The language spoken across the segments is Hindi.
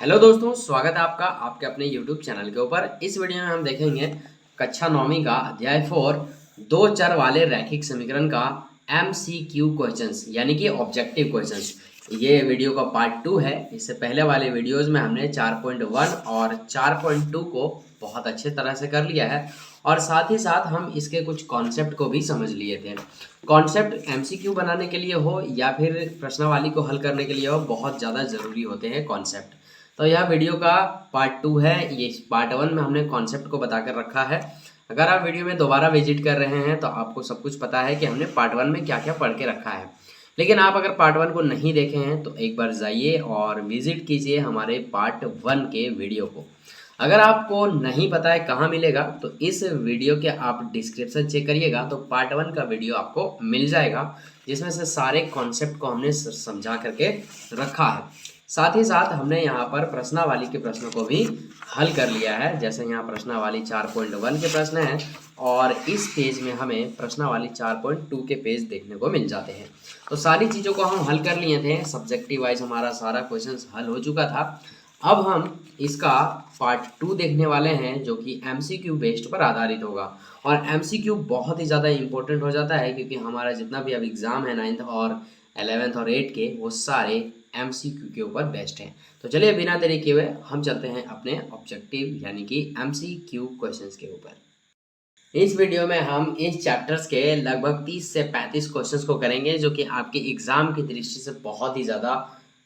हेलो दोस्तों, स्वागत है आपका आपके अपने YouTube चैनल के ऊपर। इस वीडियो में हम देखेंगे कक्षा 9वीं का अध्याय 4 दो चर वाले रैखिक समीकरण का MCQ क्वेश्चंस यानी कि ऑब्जेक्टिव क्वेश्चंस। ये वीडियो का पार्ट 2 है। इससे पहले वाले वीडियोस में हमने 4.1 और 4.2 को बहुत अच्छे तरह से कर लिया है और साथ ही साथ हम इसके कुछ कॉन्सेप्ट को भी समझ लिए थे। कॉन्सेप्ट MCQ बनाने के लिए हो या फिर प्रश्नावली को हल करने के लिए हो, बहुत ज़्यादा ज़रूरी होते हैं कॉन्सेप्ट। तो यह वीडियो का पार्ट 2 है। ये पार्ट 1 में हमने कॉन्सेप्ट को बताकर रखा है। अगर आप वीडियो में दोबारा विजिट कर रहे हैं तो आपको सब कुछ पता है कि हमने पार्ट 1 में क्या क्या पढ़ के रखा है। लेकिन आप अगर पार्ट 1 को नहीं देखे हैं तो एक बार जाइए और विजिट कीजिए हमारे पार्ट 1 के वीडियो को। अगर आपको नहीं पता है कहाँ मिलेगा तो इस वीडियो के आप डिस्क्रिप्शन चेक करिएगा तो पार्ट 1 का वीडियो आपको मिल जाएगा, जिसमें से सारे कॉन्सेप्ट को हमने समझा करके रखा है। साथ ही साथ हमने यहाँ पर प्रश्नावली के प्रश्नों को भी हल कर लिया है। जैसे यहाँ प्रश्नावली 4.1 के प्रश्न हैं और इस पेज में हमें प्रश्नावली 4.2 के पेज देखने को मिल जाते हैं। तो सारी चीज़ों को हम हल कर लिए थे। सब्जेक्टिव वाइज हमारा सारा क्वेश्चन हल हो चुका था। अब हम इसका पार्ट 2 देखने वाले हैं जो कि MCQ बेस्ड पर आधारित होगा। और MCQ बहुत ही ज़्यादा इंपॉर्टेंट हो जाता है क्योंकि हमारा जितना भी अब एग्ज़ाम है 9th और 11th और 8th के, वो सारे MCQ के ऊपर बेस्ड हैं। तो चलिए बिना देरी किए हुए हम चलते हैं अपने ऑब्जेक्टिव यानी कि MCQ क्वेश्चंस के ऊपर। इस वीडियो में हम इस चैप्टर्स के लगभग 30 से 35 क्वेश्चंस को करेंगे जो कि आपके एग्जाम की दृष्टि से बहुत ही ज़्यादा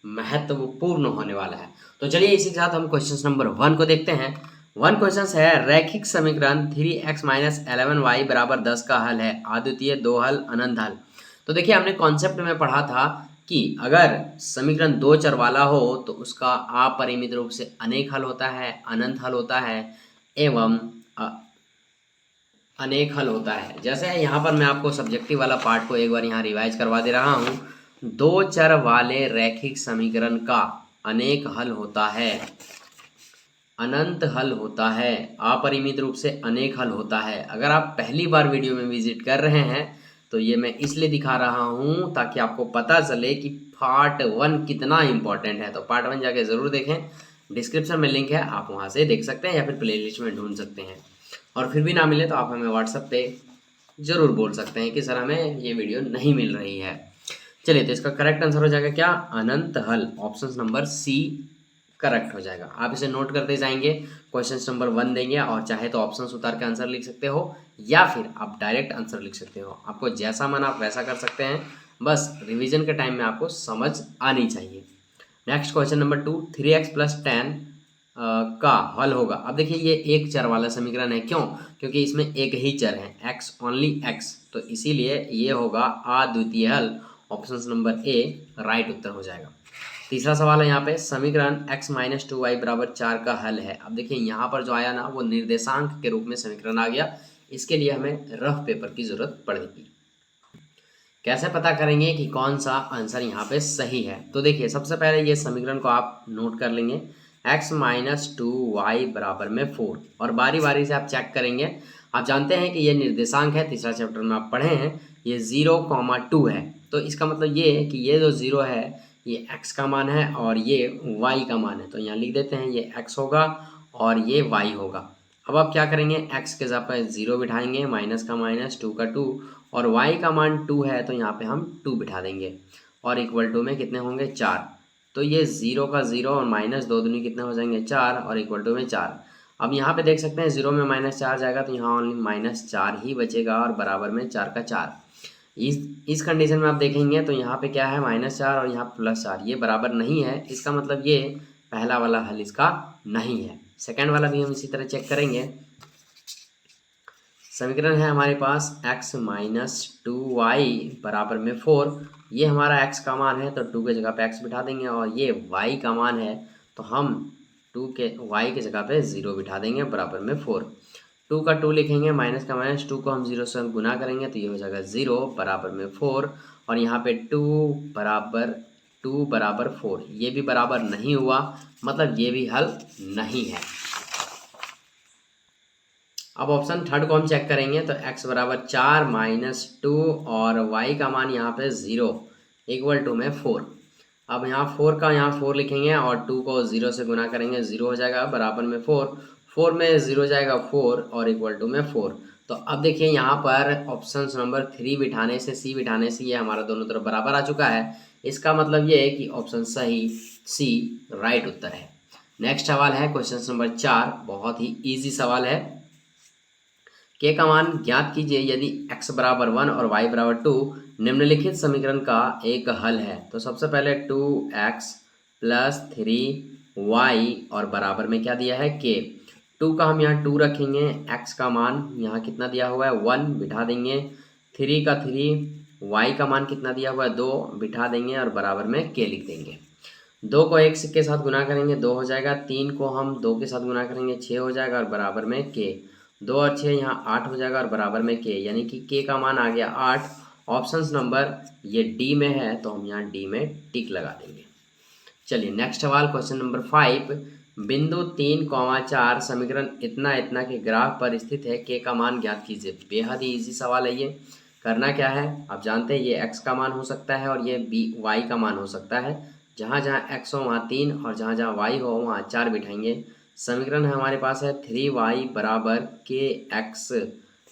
महत्वपूर्ण होने वाला है। तो चलिए इसी के साथ हम क्वेश्चन नंबर 1 को देखते हैं। 1 क्वेश्चन है, रैखिक समीकरण 3x - 11y = 10 का हल है। अद्वितीय, दो हल, अनंत हल। तो देखिए हमने कॉन्सेप्ट में पढ़ा था कि अगर समीकरण दो चर वाला हो तो उसका अपरिमित रूप से अनेक हल होता है, अनंत हल होता है एवं अनेक हल होता है। जैसे यहाँ पर मैं आपको सब्जेक्टिव वाला पार्ट को एक बार यहाँ रिवाइज करवा दे रहा हूँ। दो चर वाले रैखिक समीकरण का अनेक हल होता है, अनंत हल होता है, अपरिमित रूप से अनेक हल होता है। अगर आप पहली बार वीडियो में विजिट कर रहे हैं तो ये मैं इसलिए दिखा रहा हूँ ताकि आपको पता चले कि पार्ट 1 कितना इम्पोर्टेंट है। तो पार्ट 1 जाके ज़रूर देखें, डिस्क्रिप्शन में लिंक है, आप वहाँ से देख सकते हैं या फिर प्लेलिस्ट में ढूंढ सकते हैं। और फिर भी ना मिले तो आप हमें व्हाट्सएप पे ज़रूर बोल सकते हैं कि सर हमें ये वीडियो नहीं मिल रही है। चलिए, तो इसका करेक्ट आंसर हो जाएगा क्या? अनंत हल। ऑप्शन नंबर सी करेक्ट हो जाएगा। आप इसे नोट करते जाएंगे, क्वेश्चन नंबर 1 देंगे और चाहे तो ऑप्शन उतार के आंसर लिख सकते हो या फिर आप डायरेक्ट आंसर लिख सकते हो। आपको जैसा मन आप वैसा कर सकते हैं, बस रिवीजन के टाइम में आपको समझ आनी चाहिए। नेक्स्ट क्वेश्चन नंबर 2, 3x + 10 का हल होगा। अब देखिए ये एक चर वाला समीकरण है। क्यों? क्योंकि इसमें एक ही चर है, x, ओनली x, तो इसीलिए ये होगा अद्वितीय हल। ऑप्शन नंबर ए राइट उत्तर हो जाएगा। तीसरा सवाल है यहाँ पे, समीकरण x - 2y = 4 का हल है। अब देखिए यहाँ पर जो आया ना वो निर्देशांक के रूप में समीकरण आ गया। इसके लिए हमें रफ पेपर की जरूरत पड़ेगी। कैसे पता करेंगे कि कौन सा आंसर यहाँ पे सही है? तो देखिए सबसे पहले ये समीकरण को आप नोट कर लेंगे, x - 2y = 4, और बारी बारी से आप चेक करेंगे। आप जानते हैं कि ये निर्देशांक है, तीसरा चैप्टर में आप पढ़े हैं, ये 0,2 है। तो इसका मतलब ये है कि ये जो 0 है ये x का मान है और ये y का मान है। तो यहाँ लिख देते हैं ये x होगा और ये y होगा। अब आप क्या करेंगे, x के जगह पर 0 बिठाएंगे, माइनस का माइनस, 2 का 2, और y का मान 2 है तो यहाँ पे हम 2 बिठा देंगे और इक्वल टू में कितने होंगे, 4। तो ये 0 का 0 और माइनस 2 दूनी कितने हो जाएंगे, 4, और इक्वल टू में 4। अब यहाँ पे देख सकते हैं 0 में -4 जाएगा तो यहाँ ओनली -4 ही बचेगा और बराबर में 4 का 4। इस कंडीशन में आप देखेंगे तो यहाँ पे क्या है, -4 और यहाँ +4, ये बराबर नहीं है। इसका मतलब ये पहला वाला हल इसका नहीं है। सेकेंड वाला भी हम इसी तरह चेक करेंगे। समीकरण है हमारे पास x - 2y = 4। ये हमारा x का मान है तो 2 के जगह पे x बिठा देंगे, और ये y का मान है तो हम y के जगह पे 0 बिठा देंगे, बराबर में 4। 2 का 2 लिखेंगे, माइनस का माइनस, 2 को हम 0 से गुना करेंगे तो ये हो जाएगा 0, बराबर में 4, और यहाँ पे 2 बराबर 4, ये भी बराबर नहीं हुआ, मतलब ये भी हल नहीं है। अब ऑप्शन थर्ड को हम चेक करेंगे तो x = 4 - 2 और y का मान यहाँ पे 0 इक्वल टू में 4। अब यहाँ 4 का यहाँ 4 लिखेंगे और 2 को 0 से गुना करेंगे, 0 हो जाएगा, बराबर में 4, 4 में 0 जाएगा 4 और इक्वल टू में 4। तो अब देखिए यहाँ पर ऑप्शन नंबर 3 बिठाने से, सी बिठाने से ये हमारा दोनों तरफ बराबर आ चुका है। इसका मतलब ये है कि ऑप्शन सही, सी राइट उत्तर है। नेक्स्ट सवाल है क्वेश्चन नंबर 4, बहुत ही इजी सवाल है। के का मान ज्ञात कीजिए यदि x बराबर 1 और y बराबर 2 निम्नलिखित समीकरण का एक हल है। तो सबसे पहले 2x प्लस 3y और बराबर में क्या दिया है k। 2 का हम यहाँ 2 रखेंगे, x का मान यहाँ कितना दिया हुआ है 1 बिठा देंगे, 3 का 3, y का मान कितना दिया हुआ है 2 बिठा देंगे और बराबर में k लिख देंगे। 2 को 1 के साथ गुना करेंगे 2 हो जाएगा, 3 को हम 2 के साथ गुना करेंगे 6 हो जाएगा और बराबर में k। 2 और 6 यहाँ 8 हो जाएगा और बराबर में k, यानी कि k का मान आ गया 8। ऑप्शन नंबर ये डी में है तो हम यहाँ डी में टिक लगा देंगे। चलिए नेक्स्ट सवाल क्वेश्चन नंबर 5, बिंदु 3,4 समीकरण इतना इतना के ग्राफ पर स्थित है, के का मान ज्ञात कीजिए। बेहद ही इजी सवाल है ये। करना क्या है, आप जानते हैं ये x का मान हो सकता है और ये y का मान हो सकता है। जहाँ जहाँ x हो वहाँ 3 और जहाँ जहाँ y हो वहाँ 4 बिठाएंगे। समीकरण है हमारे पास है 3y बराबर के एक्स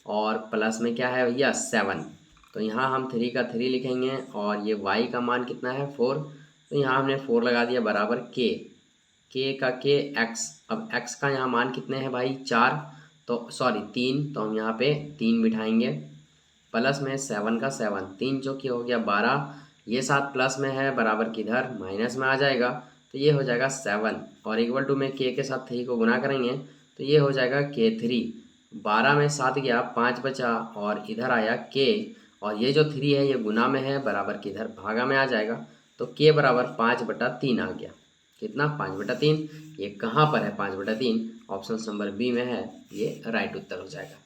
और प्लस में क्या है भैया 7। तो यहाँ हम 3 का 3 लिखेंगे और ये y का मान कितना है 4, तो यहाँ हमने 4 लगा दिया बराबर k का k x। अब x का यहाँ मान कितने हैं भाई 4, तो सॉरी 3, तो हम यहाँ पे 3 बिठाएंगे, प्लस में 7 का 7, 3 जो कि हो गया 12, ये 7 प्लस में है बराबर किधर माइनस में आ जाएगा, तो ये हो जाएगा 7 और इक्वल टू में k के साथ 3 को गुना करेंगे तो ये हो जाएगा k3। 12 में 7 गया 5 बचा और इधर आया k और ये जो 3 है ये गुना में है बराबर किधर भागा में आ जाएगा, तो k बराबर 5/3 आ गया। कितना 5/3, ये कहाँ पर है 5/3, ऑप्शन नंबर बी में है, ये राइट उत्तर हो जाएगा।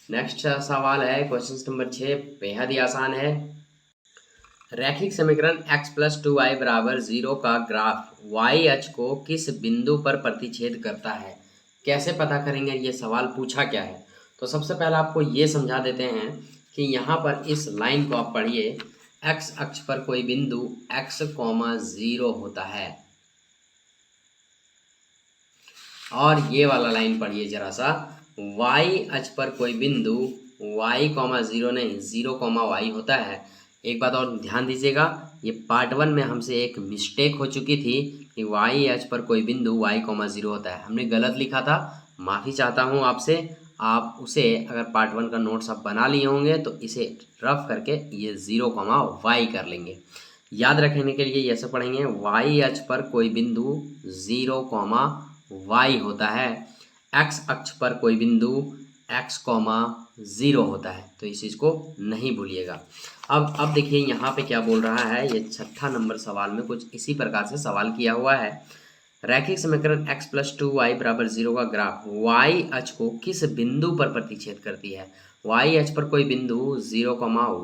नेक्स्ट सवाल है क्वेश्चन नंबर 6, बेहद ही आसान है। रैखिक समीकरण x प्लस 2y बराबर 0 का ग्राफ y अक्ष को किस बिंदु पर प्रतिच्छेद करता है। कैसे पता करेंगे, ये सवाल पूछा क्या है। तो सबसे पहले आपको ये समझा देते हैं कि यहाँ पर इस लाइन को आप पढ़िए, x अक्ष पर कोई बिंदु x, 0 होता है और ये वाला लाइन पढ़िए जरा सा, y अक्ष पर कोई बिंदु y, 0 नहीं 0, y होता है। एक बात और ध्यान दीजिएगा, ये पार्ट 1 में हमसे एक मिस्टेक हो चुकी थी कि y अक्ष पर कोई बिंदु y, 0 होता है, हमने गलत लिखा था। माफ़ी चाहता हूँ आपसे, आप उसे अगर पार्ट 1 का नोट्स आप बना लिए होंगे तो इसे रफ करके ये 0, y कर लेंगे। याद रखने के लिए ये ऐसे पढ़ेंगे, y अक्ष पर कोई बिंदु 0, y होता है, x अक्ष पर कोई बिंदु x, 0 होता है। तो इस चीज़ को नहीं भूलिएगा। अब देखिए यहाँ पे क्या बोल रहा है, ये 6ठा नंबर सवाल में कुछ इसी प्रकार से सवाल किया हुआ है। रैखिक समीकरण x प्लस 2y बराबर 0 का ग्राफ y अक्ष को किस बिंदु पर प्रतिच्छेद करती है। y अक्ष पर कोई बिंदु 0,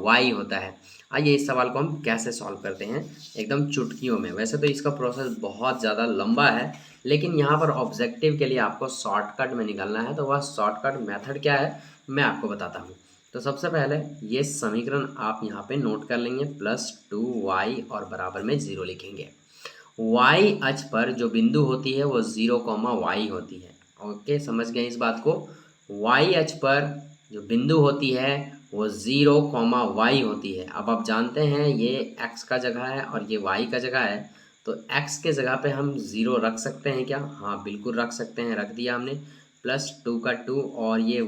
y होता है। आइए इस सवाल को हम कैसे सॉल्व करते हैं एकदम चुटकियों में। वैसे तो इसका प्रोसेस बहुत ज़्यादा लंबा है, लेकिन यहाँ पर ऑब्जेक्टिव के लिए आपको शॉर्टकट में निकलना है, तो वह शॉर्टकट मेथड क्या है मैं आपको बताता हूँ। तो सबसे पहले ये समीकरण आप यहाँ पे नोट कर लेंगे, प्लस 2y और बराबर में 0 लिखेंगे। y अक्ष पर जो बिंदु होती है वो 0, y होती है। ओके, समझ गए इस बात को। y अक्ष पर जो बिंदु होती है वो 0, y होती है। अब आप जानते हैं ये x का जगह है और ये y का जगह है, तो x के जगह पे हम 0 रख सकते हैं क्या, हाँ बिल्कुल रख सकते हैं, रख दिया हमने। प्लस 2 का 2 और ये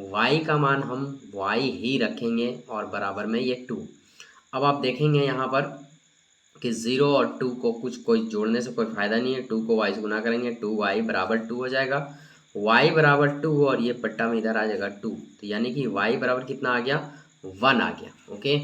y का मान हम y ही रखेंगे और बराबर में ये 2। अब आप देखेंगे यहाँ पर कि 0 और 2 को कोई जोड़ने से कोई फ़ायदा नहीं है, 2 को y से गुना करेंगे 2y बराबर 2 हो जाएगा, y बराबर 2 और ये पट्टा में इधर आ जाएगा 2, तो यानी कि y बराबर कितना आ गया 1 आ गया। ओके,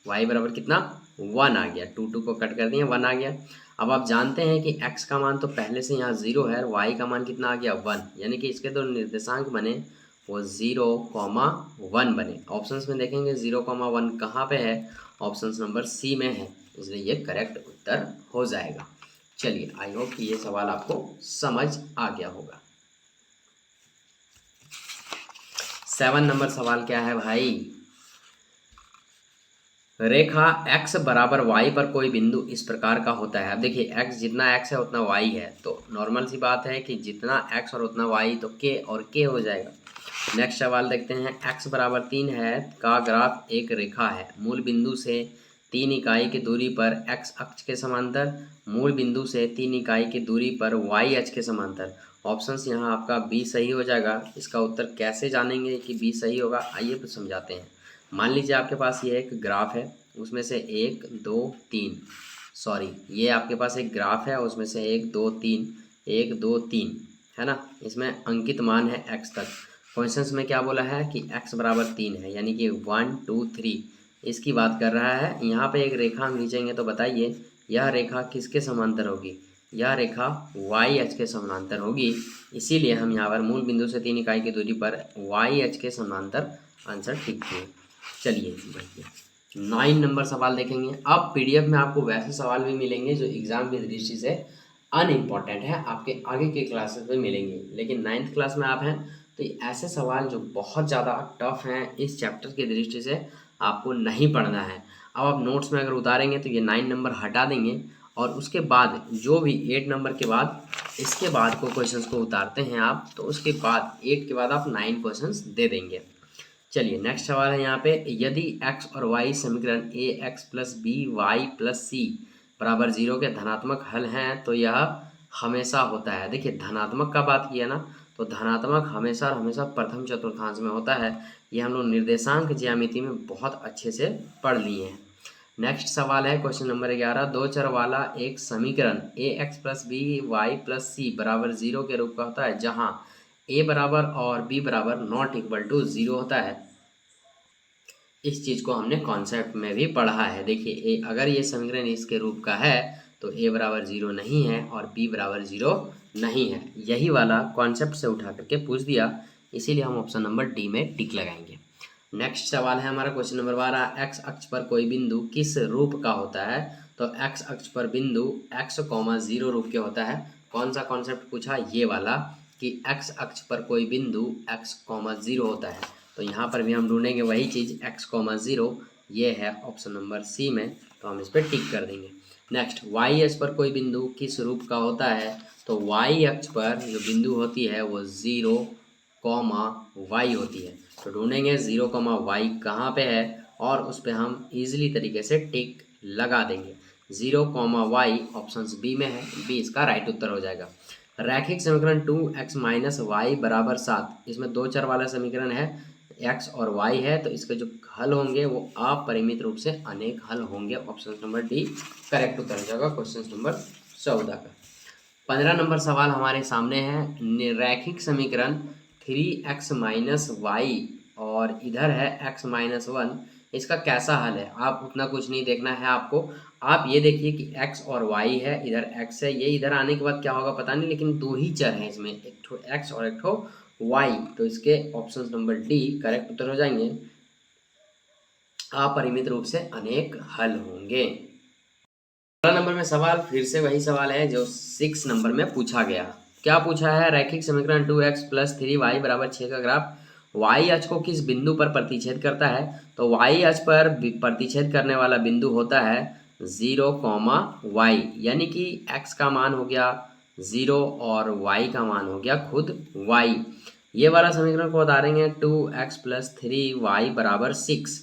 y बराबर कितना 1 आ गया, 2 को कट कर दिए 1 आ गया। अब आप जानते हैं कि x का मान तो पहले से यहाँ 0 है, y का मान कितना आ गया 1, यानी कि इसके दो निर्देशांक बने वो 0, 1 बने। ऑप्शंस में देखेंगे 0, 1 कहाँ पे है, ऑप्शन नंबर सी में है, इसलिए ये करेक्ट उत्तर हो जाएगा। चलिए आई होप कि ये सवाल आपको समझ आ गया होगा। 7 नंबर सवाल क्या है भाई, रेखा x बराबर y पर कोई बिंदु इस प्रकार का होता है। अब देखिए x जितना x है उतना y है, तो नॉर्मल सी बात है कि जितना x और उतना y, तो k और k हो जाएगा। नेक्स्ट सवाल देखते हैं। x बराबर 3 है का ग्राफ एक रेखा है। मूल बिंदु से 3 इकाई की दूरी पर x अक्ष के समांतर, मूल बिंदु से 3 इकाई की दूरी पर y अक्ष के समांतर। ऑप्शंस यहाँ आपका बी सही हो जाएगा। इसका उत्तर कैसे जानेंगे कि बी सही होगा, आइए तो समझाते हैं। मान लीजिए आपके पास ये एक ग्राफ है, उसमें से 1 2 3, सॉरी ये आपके पास एक ग्राफ है, उसमें से 1 2 3 1 2 3 है ना। इसमें अंकित मान है x तक। क्वेश्चंस में क्या बोला है कि x बराबर 3 है, यानी कि 1 2 3 इसकी बात कर रहा है। यहाँ पे एक रेखा हम खींचेंगे तो बताइए यह रेखा किसके समांतर होगी। यह रेखा y अक्ष के समांतर होगी, इसीलिए हम यहाँ पर मूल बिंदु से 3 इकाई की दूरी पर y अक्ष के समांतर आंसर ठीक है। चलिए बढ़िए 9 नंबर सवाल देखेंगे। अब पीडीएफ में आपको वैसे सवाल भी मिलेंगे जो एग्जाम की दृष्टि से अनइम्पॉर्टेंट है, आपके आगे के क्लासेस में मिलेंगे, लेकिन 9th क्लास में आप हैं तो ऐसे सवाल जो बहुत ज़्यादा टफ हैं इस चैप्टर की दृष्टि से आपको नहीं पढ़ना है। अब आप नोट्स में अगर उतारेंगे तो ये 9 नंबर हटा देंगे, और उसके बाद जो भी 8 नंबर के बाद इसके बाद को क्वेश्चंस को उतारते हैं आप, तो उसके बाद 8 के बाद आप 9 क्वेश्चंस दे देंगे। चलिए नेक्स्ट सवाल है यहाँ पे। यदि x और y समीकरण ax plus b y plus c बराबर 0 के धनात्मक हल हैं तो यह हमेशा होता है। देखिए धनात्मक का बात किया ना, तो धनात्मक हमेशा और हमेशा प्रथम चतुर्थांश में होता है। ये हम लोग निर्देशांक ज्यामिति में बहुत अच्छे से पढ़ लिए हैं। नेक्स्ट सवाल है क्वेश्चन नंबर 11। दो चर वाला एक समीकरण ax plus b y plus c बराबर 0 के रूप का होता है, जहाँ a बराबर और b बराबर नॉट इक्वल टू 0 होता है। इस चीज़ को हमने कॉन्सेप्ट में भी पढ़ा है। देखिए अगर ये समीकरण इसके रूप का है तो a बराबर 0 नहीं है और b बराबर 0 नहीं है। यही वाला कॉन्सेप्ट से उठा करके पूछ दिया, इसीलिए हम ऑप्शन नंबर डी में टिक लगाएंगे। नेक्स्ट सवाल है हमारा क्वेश्चन नंबर 12। x अक्ष पर कोई बिंदु किस रूप का होता है, तो x अक्ष पर बिंदु x, 0 रूप के होता है। कौन सा कॉन्सेप्ट पूछा, ये वाला कि x अक्ष पर कोई बिंदु x, 0 होता है। तो यहाँ पर भी हम ढूंढेंगे वही चीज़ x, 0, ये है ऑप्शन नंबर सी में, तो हम इस पर टिक कर देंगे। नेक्स्ट y अक्ष पर कोई बिंदु किस रूप का होता है, तो y अक्ष पर जो बिंदु होती है वो 0, y होती है। तो ढूंढेंगे 0, y कहाँ पे है और उस पर हम इजीली तरीके से टिक लगा देंगे। 0, y ऑप्शन बी में है, बी इसका राइट उत्तर हो जाएगा। रैखिक समीकरण 2x माइनस वाई बराबर 7, इसमें दो चर वाला समीकरण है, x और y है, तो इसके जो हल होंगे वो अपरिमित रूप से अनेक हल होंगे। ऑप्शन नंबर डी करेक्ट उत्तर हो जाएगा क्वेश्चन नंबर 14 का। 15 नंबर सवाल हमारे सामने है। रैखिक समीकरण 3x माइनस वाई और इधर है x माइनस 1, इसका कैसा हल है। आप उतना कुछ नहीं देखना है आपको, आप ये देखिए कि x और y है, इधर x है, ये इधर आने के बाद क्या होगा पता नहीं, लेकिन दो ही चर हैं इसमें, एक ठो x और एक ठो y, तो इसके ऑप्शन नंबर डी करेक्ट उत्तर हो जाएंगे। अपरिमित रूप से अनेक हल होंगे। 16 नंबर में सवाल फिर से वही सवाल है जो 6 नंबर में पूछा गया। क्या पूछा है, रैखिक समीकरण 2x प्लस 3y बराबर 6 का ग्राफ y अक्ष को किस बिंदु पर प्रतिच्छेद करता है, तो y अक्ष पर प्रतिच्छेद करने वाला बिंदु होता है 0, y, यानी कि x का मान हो गया 0 और y का मान हो गया खुद y। ये वाला समीकरण को उतारेंगे 2x प्लस 3y बराबर 6।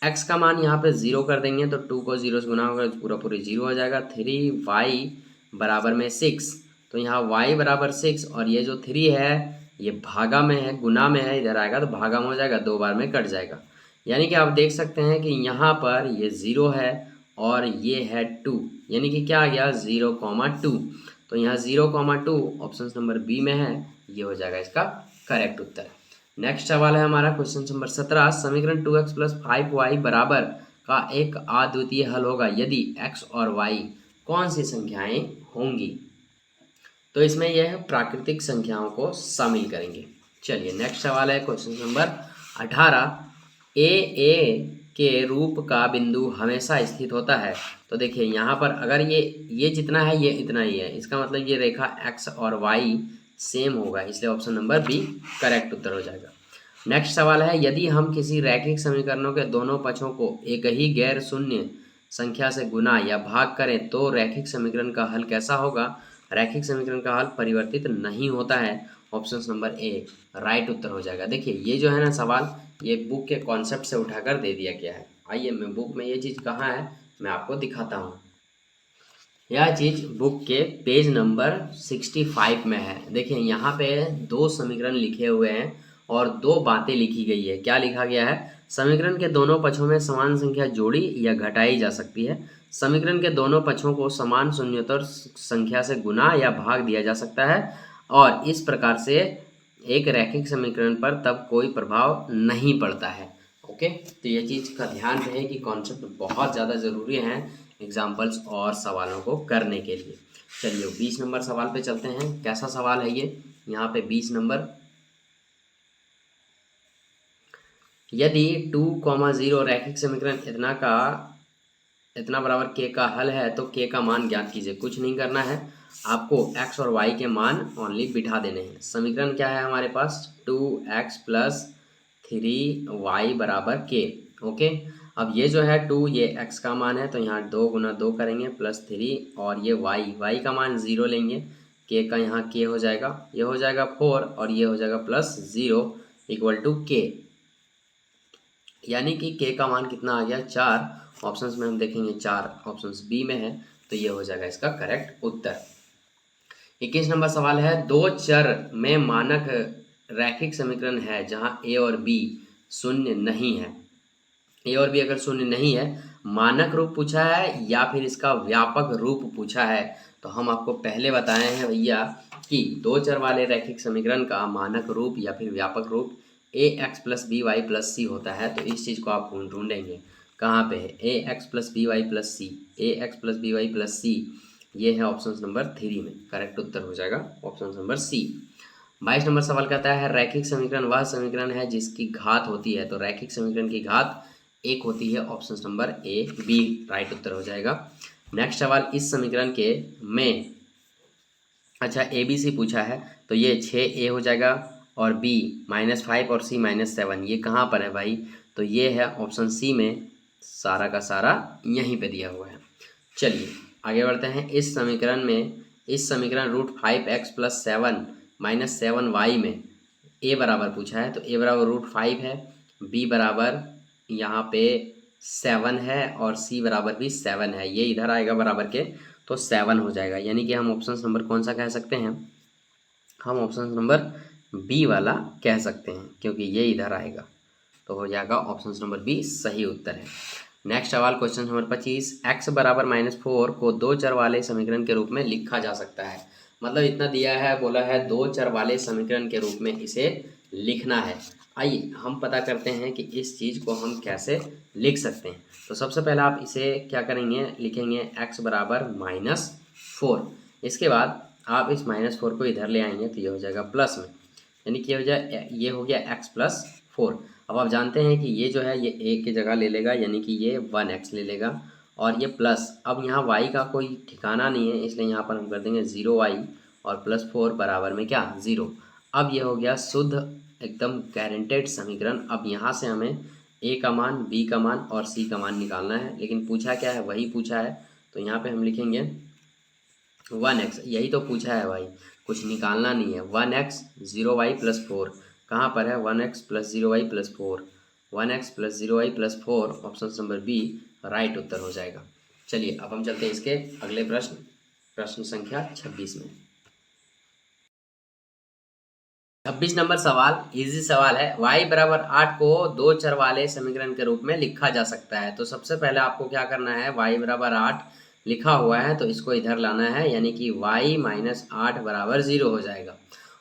x का मान यहाँ पे 0 कर देंगे तो 2 को 0 से गुना होगा पूरा पूरी 0 हो जाएगा। 3y बराबर में 6, तो यहाँ y बराबर 6 और ये जो 3 है ये भागा में है, गुना में है, इधर आएगा तो भागा में हो जाएगा, 2 बार में कट जाएगा। यानी कि आप देख सकते हैं कि यहाँ पर ये 0 है और ये है 2, यानी कि क्या आ गया 0, 2, तो यहाँ 0, 2 ऑप्शन नंबर बी में है, ये हो जाएगा इसका करेक्ट उत्तर। नेक्स्ट सवाल है हमारा क्वेश्चन नंबर 17। समीकरण 2x प्लस 5y बराबर का एक अद्वितीय हल होगा यदि x और y कौन सी संख्याएं होंगी, तो इसमें यह प्राकृतिक संख्याओं को शामिल करेंगे। चलिए नेक्स्ट सवाल है क्वेश्चन नंबर 18। ए के रूप का बिंदु हमेशा स्थित होता है, तो देखिए यहाँ पर अगर ये जितना है ये इतना ही है, इसका मतलब ये रेखा x और y सेम होगा, इसलिए ऑप्शन नंबर बी करेक्ट उत्तर हो जाएगा। नेक्स्ट सवाल है, यदि हम किसी रैखिक समीकरणों के दोनों पक्षों को एक ही गैर शून्य संख्या से गुना या भाग करें तो रैखिक समीकरण का हल कैसा होगा? रैखिक समीकरण का हल परिवर्तित नहीं होता है। ऑप्शन नंबर ए राइट उत्तर हो जाएगा। देखिए ये जो है ना सवाल, ये बुक के कॉन्सेप्ट से उठाकर दे दिया गया है। आइए मैं बुक में ये चीज़ कहाँ है मैं आपको दिखाता हूँ। यह चीज़ बुक के पेज नंबर 65 में है। देखिए यहाँ पे दो समीकरण लिखे हुए हैं और दो बातें लिखी गई है। क्या लिखा गया है? समीकरण के दोनों पक्षों में समान संख्या जोड़ी या घटाई जा सकती है। समीकरण के दोनों पक्षों को समान शून्यतर संख्या से गुना या भाग दिया जा सकता है और इस प्रकार से एक रैखिक समीकरण पर तब कोई प्रभाव नहीं पड़ता है। ओके, तो ये चीज़ का ध्यान रहे कि कॉन्सेप्ट बहुत ज़्यादा ज़रूरी है एग्जाम्पल्स और सवालों को करने के लिए। चलिए 20 नंबर सवाल पे चलते हैं। कैसा सवाल है ये? यहाँ पे 20 नंबर, यदि 2,0 रैखिक समीकरण इतना बराबर k का हल है तो k का मान ज्ञात कीजिए। कुछ नहीं करना है, आपको x और y के मान ओनली बिठा देने हैं। समीकरण क्या है हमारे पास? 2x प्लस 3y बराबर k। ओके, अब ये जो है 2, ये x का मान है तो यहाँ 2 गुना 2 करेंगे प्लस 3 और ये y का मान 0 लेंगे, k का यहाँ k हो जाएगा, ये हो जाएगा 4 और ये हो जाएगा प्लस 0 इक्वल टू k। यानी कि k का मान कितना आ गया? 4। ऑप्शंस में हम देखेंगे 4 ऑप्शंस बी में है तो ये हो जाएगा इसका करेक्ट उत्तर। 21 नंबर सवाल है, दो चर में मानक रैखिक समीकरण है जहां a और b शून्य नहीं है। a और b अगर शून्य नहीं है, मानक रूप पूछा है या फिर इसका व्यापक रूप पूछा है। तो हम आपको पहले बताए हैं भैया कि दो चर वाले रैखिक समीकरण का मानक रूप या फिर व्यापक रूप ax plus b y plus c होता है। तो इस चीज़ को आप ढूंढेंगे कहाँ पे है? ax plus b y plus c, ax plus b y plus c, ये है ऑप्शन नंबर 3 में। करेक्ट उत्तर हो जाएगा ऑप्शन नंबर सी। 22 नंबर सवाल कहता है, रैखिक समीकरण वह समीकरण है जिसकी घात होती है। तो रैखिक समीकरण की घात 1 होती है। Option number A B right उत्तर हो जाएगा। नेक्स्ट सवाल, इस समीकरण के में अच्छा ए बी सी पूछा है तो ये 6a हो जाएगा और b -5 और c -7, ये कहाँ पर है भाई? तो ये है ऑप्शन सी में, सारा का सारा यहीं पे दिया हुआ है। चलिए आगे बढ़ते हैं। इस समीकरण √5x प्लस 7 माइनस 7y में a बराबर पूछा है। तो a बराबर √5 है, b बराबर यहाँ पे 7 है और c बराबर भी 7 है। ये इधर आएगा बराबर के तो 7 हो जाएगा। यानी कि हम ऑप्शन नंबर कौन सा कह सकते हैं? हम ऑप्शन नंबर बी वाला कह सकते हैं क्योंकि ये इधर आएगा तो हो जाएगा ऑप्शन नंबर बी सही उत्तर है। नेक्स्ट सवाल क्वेश्चन नंबर 25, x बराबर -4 को दो चर वाले समीकरण के रूप में लिखा जा सकता है। मतलब इतना दिया है, बोला है दो चर वाले समीकरण के रूप में इसे लिखना है। आइए हम पता करते हैं कि इस चीज़ को हम कैसे लिख सकते हैं। तो सबसे पहले आप इसे क्या करेंगे? लिखेंगे x बराबर -4। इसके बाद आप इस -4 को इधर ले आएंगे तो ये हो जाएगा प्लस में, यानी कि ये हो गया x प्लस 4। अब आप जानते हैं कि ये जो है ये a की जगह ले लेगा, यानी कि ये 1x ले लेगा और ये प्लस, अब यहाँ y का कोई ठिकाना नहीं है इसलिए यहाँ पर हम कर देंगे 0y और प्लस 4 बराबर में क्या? 0। अब ये हो गया शुद्ध एकदम गारंटेड समीकरण। अब यहाँ से हमें a का मान, b का मान और c का मान निकालना है, लेकिन पूछा क्या है? वही पूछा है तो यहाँ पे हम लिखेंगे 1x। यही तो पूछा है भाई, कुछ निकालना नहीं है। 1x 0y प्लस 4 कहाँ पर है? 1x plus 0y plus 4, 1x plus 0y plus 4 option number B right उत्तर हो जाएगा। चलिए अब हम चलते हैं इसके अगले प्रश्न संख्या 26 में। 26 नंबर सवाल इजी सवाल है, y बराबर 8 को दो चर वाले समीकरण के रूप में लिखा जा सकता है। तो सबसे पहले आपको क्या करना है? y बराबर 8 लिखा हुआ है तो इसको इधर लाना है, यानी कि y -8 बराबर 0 हो जाएगा।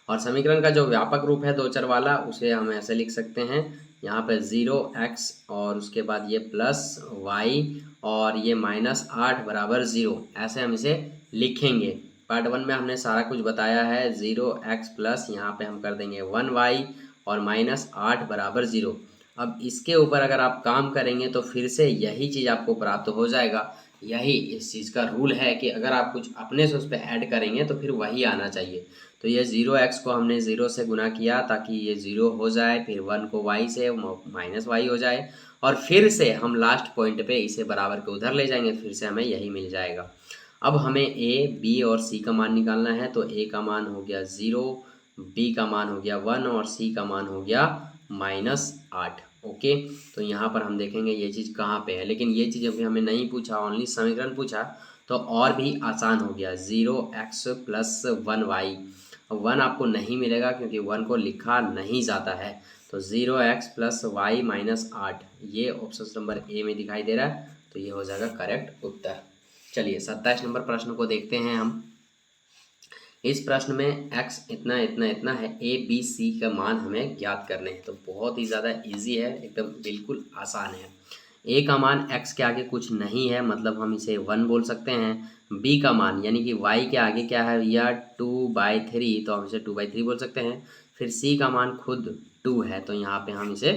और समीकरण का जो व्यापक रूप है दो चर वाला, उसे हम ऐसे लिख सकते हैं, यहाँ पे 0x और उसके बाद ये प्लस y और ये -8 बराबर 0, ऐसे हम इसे लिखेंगे। पार्ट 1 में हमने सारा कुछ बताया है। 0x प्लस यहाँ पे हम कर देंगे 1y और -8 बराबर 0। अब इसके ऊपर अगर आप काम करेंगे तो फिर से यही चीज़ आपको प्राप्त हो जाएगा। यही इस चीज़ का रूल है कि अगर आप कुछ अपने से उस पर ऐड करेंगे तो फिर वही आना चाहिए। तो तो ये 0x को हमने 0 से गुना किया ताकि ये 0 हो जाए, फिर 1 को y से माइनस वाई हो जाए, और फिर से हम लास्ट पॉइंट पे इसे बराबर के उधर ले जाएंगे, फिर से हमें यही मिल जाएगा। अब हमें a, b और c का मान निकालना है। तो a का मान हो गया 0, b का मान हो गया 1 और c का मान हो गया -8। ओके, तो यहाँ पर हम देखेंगे ये चीज़ कहाँ पे है, लेकिन ये चीज़ अभी हमें नहीं पूछा, ओनली समीकरण पूछा, तो और भी आसान हो गया। 0x + 1y, 1 आपको नहीं मिलेगा क्योंकि 1 को लिखा नहीं जाता है, तो 0x + y - 8 ये ऑप्शन नंबर ए में दिखाई दे रहा है, तो ये हो जाएगा करेक्ट उत्तर। चलिए 27 नंबर प्रश्न को देखते हैं हम। इस प्रश्न में x इतना इतना इतना है, a b c का मान हमें ज्ञात करने हैं। तो बहुत ही ज़्यादा इजी है, एकदम बिल्कुल आसान है। a का मान x के आगे कुछ नहीं है, मतलब हम इसे 1 बोल सकते हैं। b का मान यानी कि y के आगे क्या है भैया 2/3, तो हम इसे 2/3 बोल सकते हैं। फिर c का मान खुद 2 है, तो यहाँ पे हम इसे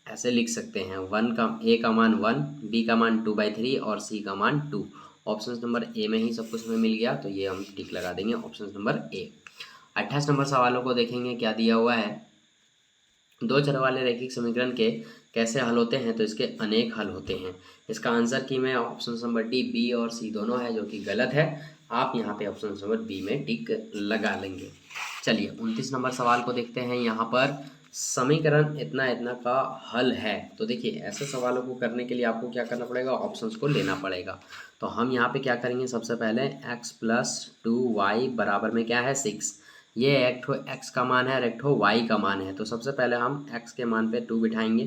ऐसे लिख सकते हैं, a का मान 1, b का मान 2/3 और c का मान 2। ऑप्शन नंबर ए में ही सब कुछ हमें मिल गया, तो ये हम टिक लगा देंगे ऑप्शन नंबर ए। 28 नंबर सवालों को देखेंगे क्या दिया हुआ है। दो चर वाले रैखिक समीकरण के कैसे हल होते हैं, तो इसके अनेक हल होते हैं। इसका आंसर की में ऑप्शन नंबर डी, बी और सी दोनों है, जो कि गलत है। आप यहाँ पे ऑप्शन नंबर बी में टिक लगा लेंगे। चलिए 29 नंबर सवाल को देखते हैं। यहाँ पर समीकरण इतना इतना का हल है। तो देखिए ऐसे सवालों को करने के लिए आपको क्या करना पड़ेगा, ऑप्शंस को लेना पड़ेगा। तो हम यहाँ पे क्या करेंगे, सबसे पहले x + 2y बराबर में क्या है 6। ये एक ठो x का मान है और एक ठो y का मान है। तो सबसे पहले हम x के मान पे 2 बिठाएंगे,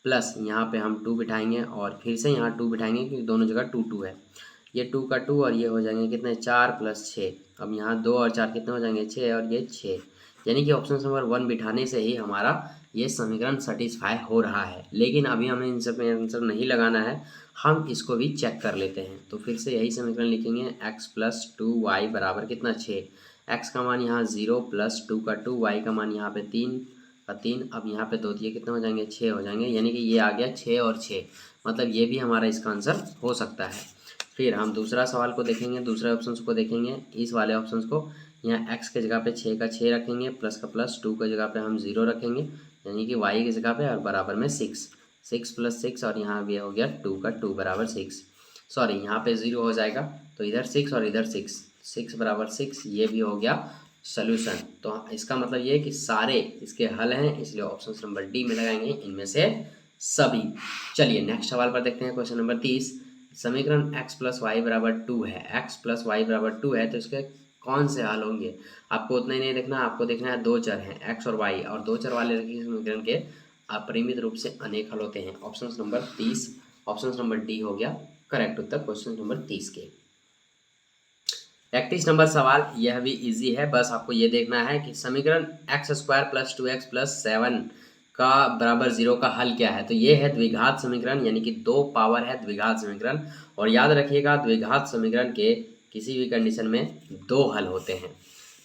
प्लस यहाँ पे हम 2 बिठाएंगे और फिर से यहाँ 2 बिठाएंगे, क्योंकि दोनों जगह 2 2 है। ये 2 का 2 और ये हो जाएंगे कितने 4 + 6। अब यहाँ 2 और 4 कितने हो जाएंगे 6 और ये 6, यानी कि ऑप्शन नंबर 1 बिठाने से ही हमारा ये समीकरण सेटिस्फाई हो रहा है। लेकिन अभी हमें इन सब में आंसर नहीं लगाना है, हम इसको भी चेक कर लेते हैं। तो फिर से यही समीकरण लिखेंगे, x + 2y बराबर कितना 6। x का मान यहाँ 0 + 2 का 2, y का मान यहाँ पे 3 का 3। अब यहाँ पे 2 दिए कितने हो जाएंगे 6 हो जाएंगे, यानी कि ये आ गया 6 और 6, मतलब ये भी हमारा इसका आंसर हो सकता है। फिर हम दूसरा सवाल को देखेंगे, दूसरे ऑप्शन को देखेंगे। इस वाले ऑप्शन को यहाँ x के जगह पे 6 का 6 रखेंगे, प्लस का प्लस, 2 के जगह पे हम 0 रखेंगे, यानी कि y की जगह पे, और बराबर में 6 + 6, और यहाँ भी हो गया 2 का 2 बराबर 6। सॉरी यहाँ पे 0 हो जाएगा, तो इधर 6 और इधर 6 बराबर 6, ये भी हो गया सोल्यूशन। तो इसका मतलब ये है कि सारे इसके हल हैं, इसलिए ऑप्शन नंबर डी में लगाएंगे इनमें से सभी। चलिए नेक्स्ट सवाल पर देखते हैं, क्वेश्चन नंबर 30। समीकरण x + y = 2 है, x + y = 2 है, तो इसके कौन से हल होंगे। आपको उतना ही नहीं देखना, आपको देखना है दो चर हैं x और y, और दो चर वाले रैखिक समीकरण के अपरिमित रूप से अनेक हल होते हैं। Option number 30, option number D हो गया करेक्ट उत्तर क्वेश्चन नंबर 30 के। 31 नंबर सवाल, यह भी इजी है, बस आपको ये देखना है कि समीकरण x² + 2x + 7 का बराबर 0 का हल क्या है। तो ये है द्विघात समीकरण, यानी कि 2 पावर है द्विघात समीकरण। और याद रखिएगा द्विघात समीकरण के किसी भी कंडीशन में 2 हल होते हैं।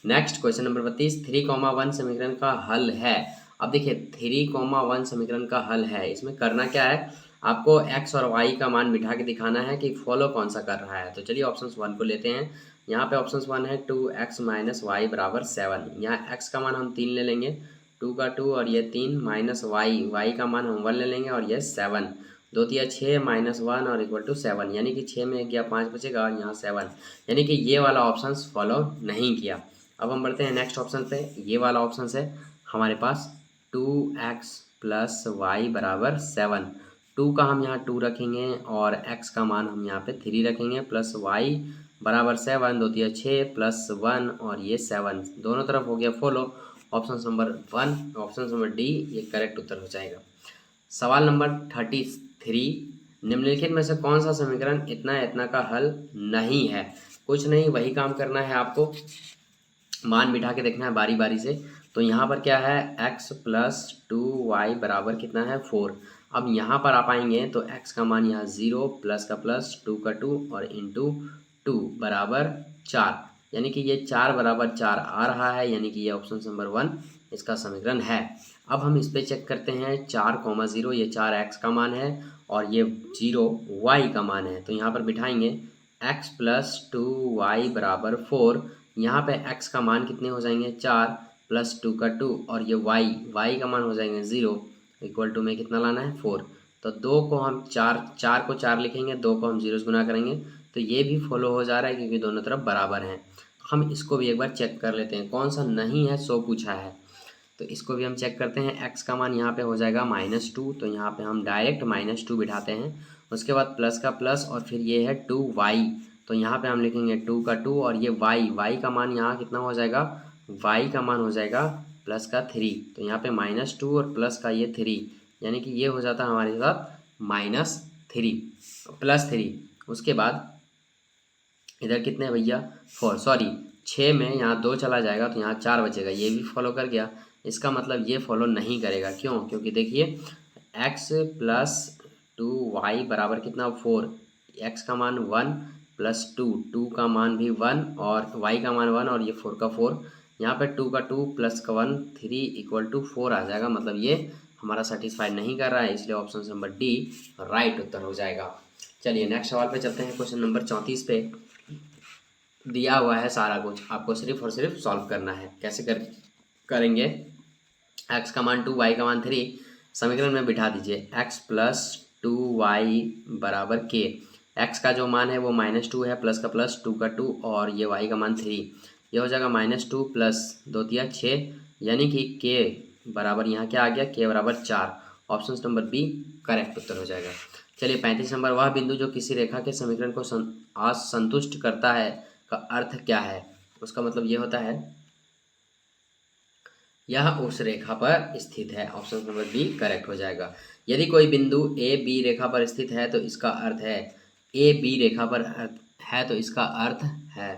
नेक्स्ट क्वेश्चन नंबर 32, 3,1 समीकरण का हल है। अब देखिए 3,1 समीकरण का हल है, इसमें करना क्या है, आपको x और y का मान बिठा के दिखाना है कि फॉलो कौन सा कर रहा है। तो चलिए ऑप्शन 1 को लेते हैं। यहाँ पे ऑप्शन 1 है 2x - y = 7। यहाँ x का मान हम 3 ले लेंगे, 2 का 2 और ये 3, माइनस y का मान हम 1 ले लेंगे, और ये 7, 2 तिया 6 -1 और = 7, यानी कि 6 में 1 गया 5 बचेगा, और यहाँ 7, यानी कि ये वाला ऑप्शन फॉलो नहीं किया। अब हम बढ़ते हैं नेक्स्ट ऑप्शन पे। ये वाला ऑप्शन है हमारे पास 2x + y = 7। 2 का हम यहाँ 2 रखेंगे और x का मान हम यहाँ पे 3 रखेंगे, प्लस y = 7, 2 तिया 6 + 1 और ये 7, दोनों तरफ हो गया follow. Option number 1, option number D ये करेक्ट उत्तर हो जाएगा। सवाल नंबर 33, निम्नलिखित में से कौन सा समीकरण इतना इतना का हल नहीं है। कुछ नहीं, वही काम करना है आपको, मान बिठा के देखना है बारी बारी से। तो यहाँ पर क्या है, x + 2y बराबर कितना है 4। अब यहाँ पर आप आएंगे तो x का मान यहाँ 0, प्लस का प्लस, 2 का 2 और इंटू 2 बराबर 4, यानी कि ये 4 बराबर 4 आ रहा है, यानी कि ये ऑप्शन नंबर 1 इसका समीकरण है। अब हम इस पे चेक करते हैं 4,0, ये 4 x का मान है और ये 0 y का मान है। तो यहाँ पर बिठाएंगे x + 2y = 4, यहाँ पे x का मान कितने हो जाएंगे 4 प्लस 2 का 2 और ये y का मान हो जाएंगे 0 इक्वल टू में कितना लाना है 4। तो 2 को हम 4 को 4 लिखेंगे, 2 को हम 0 से गुना करेंगे तो ये भी फॉलो हो जा रहा है क्योंकि दोनों तरफ बराबर हैं। हम इसको भी एक बार चेक कर लेते हैं कौन सा नहीं है सो पूछा है, तो इसको भी हम चेक करते हैं। x का मान यहाँ पे हो जाएगा -2, तो यहाँ पे हम डायरेक्ट -2 बिठाते हैं। उसके बाद प्लस का प्लस और फिर ये है 2y, तो यहाँ पे हम लिखेंगे 2 का 2 और ये y का मान यहाँ कितना हो जाएगा, y का मान हो जाएगा प्लस का 3, तो यहाँ पे -2 और प्लस का ये 3, यानी कि ये हो जाता है हमारे साथ -3 +3। उसके बाद इधर कितने भैया 4, सॉरी 6 में यहाँ 2 चला जाएगा तो यहाँ 4 बचेगा, ये भी फॉलो कर गया। इसका मतलब ये फॉलो नहीं करेगा, क्यों? क्योंकि देखिए x + 2y बराबर कितना 4, x का मान 1 + 2, 2 का मान भी 1 और y का मान 1 और ये 4 का 4, यहाँ पे 2 का 2 प्लस का 1 3 इक्वल टू 4 आ जाएगा। मतलब ये हमारा सेटिस्फाई नहीं कर रहा है, इसलिए ऑप्शन नंबर डी राइट उत्तर हो जाएगा। चलिए नेक्स्ट सवाल पे चलते हैं। क्वेश्चन नंबर 34 पे दिया हुआ है सारा कुछ, आपको सिर्फ और सिर्फ सॉल्व करना है। कैसे करेंगे? x का मान 2 y का मान 3 समीकरण में बिठा दीजिए। x + 2y बराबर k। x का जो मान है वो -2 है, प्लस का प्लस 2 का 2 और ये y का मान 3, ये हो जाएगा -2 + 2 × 6, यानी कि k बराबर यहाँ क्या आ गया, k बराबर 4। ऑप्शन नंबर बी करेक्ट उत्तर हो जाएगा। चलिए 35 नंबर, वह बिंदु जो किसी रेखा के समीकरण को असंतुष्ट करता है का अर्थ क्या है? उसका मतलब ये होता है यह उस रेखा पर स्थित है। ऑप्शन नंबर बी करेक्ट हो जाएगा। यदि कोई बिंदु ए बी रेखा पर स्थित है तो इसका अर्थ है ए बी रेखा पर है, तो इसका अर्थ है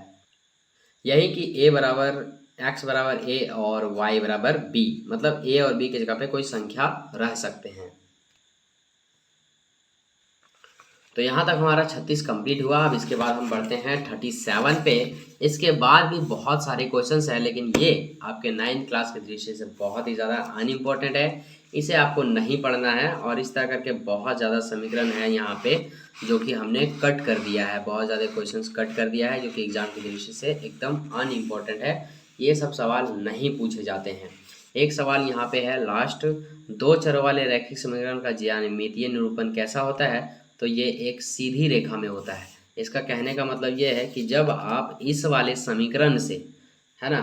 यही कि ए बराबर एक्स बराबर ए और वाई बराबर बी, मतलब ए और बी की जगह पे कोई संख्या रह सकते हैं। तो यहाँ तक हमारा 36 कंप्लीट हुआ। अब इसके बाद हम बढ़ते हैं 37 पे। इसके बाद भी बहुत सारे क्वेश्चंस हैं, लेकिन ये आपके 9th क्लास के दृष्टि से बहुत ही ज़्यादा अनइम्पोर्टेंट है, इसे आपको नहीं पढ़ना है। और इस तरह करके बहुत ज़्यादा समीकरण है यहाँ पे जो कि हमने कट कर दिया है, बहुत ज़्यादा क्वेश्चंस कट कर दिया है जो कि एग्जाम की दृष्टि से एकदम अनइम्पोर्टेंट है। ये सब सवाल नहीं पूछे जाते हैं। एक सवाल यहाँ पे है लास्ट, 2 चरों वाले रैखिक समीकरण का ज्यामितीय निरूपण कैसा होता है? तो ये एक सीधी रेखा में होता है। इसका कहने का मतलब ये है कि जब आप इस वाले समीकरण से, है ना,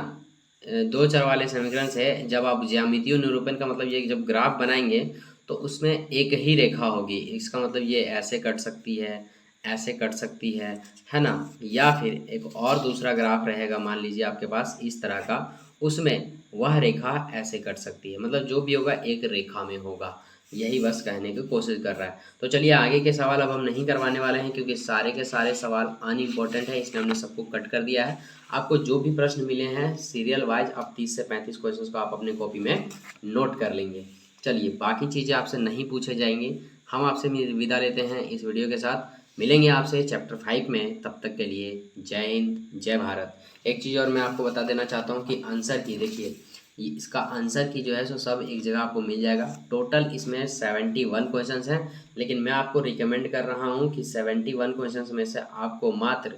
2 चर वाले समीकरण से जब आप ज्यामितीय निरूपण का मतलब ये जब ग्राफ बनाएंगे तो उसमें एक ही रेखा होगी। इसका मतलब ये ऐसे कट सकती है, ऐसे कट सकती है ना, या फिर एक और दूसरा ग्राफ रहेगा, मान लीजिए आपके पास इस तरह का, उसमें वह रेखा ऐसे कट सकती है। मतलब जो भी होगा एक रेखा में होगा, यही बस कहने की कोशिश कर रहा है। तो चलिए आगे के सवाल अब हम नहीं करवाने वाले हैं क्योंकि सारे के सारे सवाल अनइम्पोर्टेंट है, इसलिए हमने सबको कट कर दिया है। आपको जो भी प्रश्न मिले हैं सीरियल वाइज आप 30 से 35 क्वेश्चंस को आप अपने कॉपी में नोट कर लेंगे। चलिए बाकी चीज़ें आपसे नहीं पूछे जाएंगी। हम आपसे विदा लेते हैं इस वीडियो के साथ। मिलेंगे आपसे चैप्टर 5 में, तब तक के लिए जय हिंद जय भारत। एक चीज़ और मैं आपको बता देना चाहता हूँ कि आंसर की, देखिए इसका आंसर की जो है सो सब एक जगह आपको मिल जाएगा। टोटल इसमें 71 क्वेश्चंस हैं, लेकिन मैं आपको रिकमेंड कर रहा हूँ कि 71 क्वेश्चंस में से आपको मात्र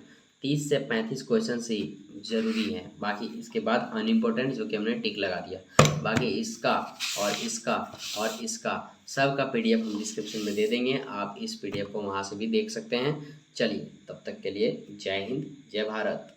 30 से 35 क्वेश्चंस ही ज़रूरी है। बाकी इसके बाद अनइम्पोर्टेंट जो कि हमने टिक लगा दिया। बाकी इसका और इसका सब का PDF हम डिस्क्रिप्शन में दे देंगे, आप इस PDF को वहाँ से भी देख सकते हैं। चलिए तब तक के लिए जय हिंद जय भारत।